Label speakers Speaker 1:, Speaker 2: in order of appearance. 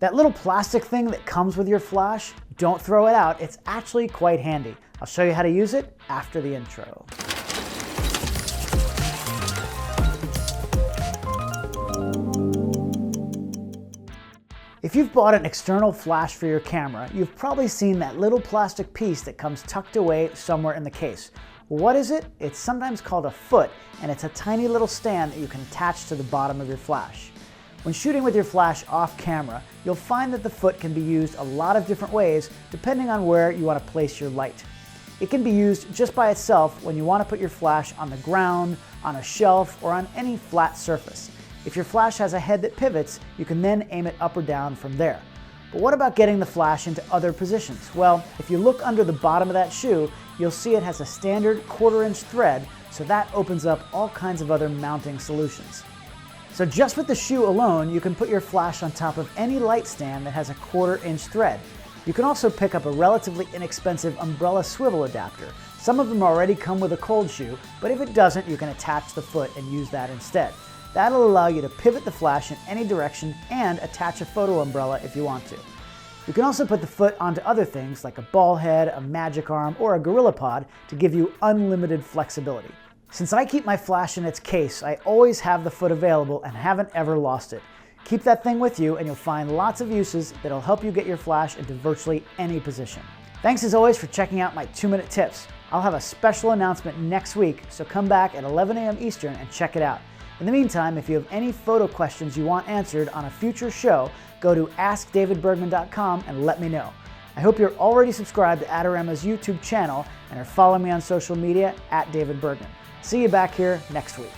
Speaker 1: That little plastic thing that comes with your flash, don't throw it out. It's actually quite handy. I'll show you how to use it after the intro. If you've bought an external flash for your camera, you've probably seen that little plastic piece that comes tucked away somewhere in the case. What is it? It's sometimes called a foot, and it's a tiny little stand that you can attach to the bottom of your flash. When shooting with your flash off camera, you'll find that the foot can be used a lot of different ways depending on where you want to place your light. It can be used just by itself when you want to put your flash on the ground, on a shelf, or on any flat surface. If your flash has a head that pivots, you can then aim it up or down from there. But what about getting the flash into other positions? Well, if you look under the bottom of that shoe, you'll see it has a standard 1/4-inch thread, so that opens up all kinds of other mounting solutions. So just with the shoe alone, you can put your flash on top of any light stand that has a 1/4-inch thread. You can also pick up a relatively inexpensive umbrella swivel adapter. Some of them already come with a cold shoe, but if it doesn't, you can attach the foot and use that instead. That'll allow you to pivot the flash in any direction and attach a photo umbrella if you want to. You can also put the foot onto other things like a ball head, a magic arm, or a gorilla pod to give you unlimited flexibility. Since I keep my flash in its case, I always have the foot available and haven't ever lost it. Keep that thing with you and you'll find lots of uses that'll help you get your flash into virtually any position. Thanks as always for checking out my 2-minute tips. I'll have a special announcement next week, so come back at 11 a.m. Eastern and check it out. In the meantime, if you have any photo questions you want answered on a future show, go to askdavidbergman.com and let me know. I hope you're already subscribed to Adorama's YouTube channel and are following me on social media @DavidBergman. See you back here next week.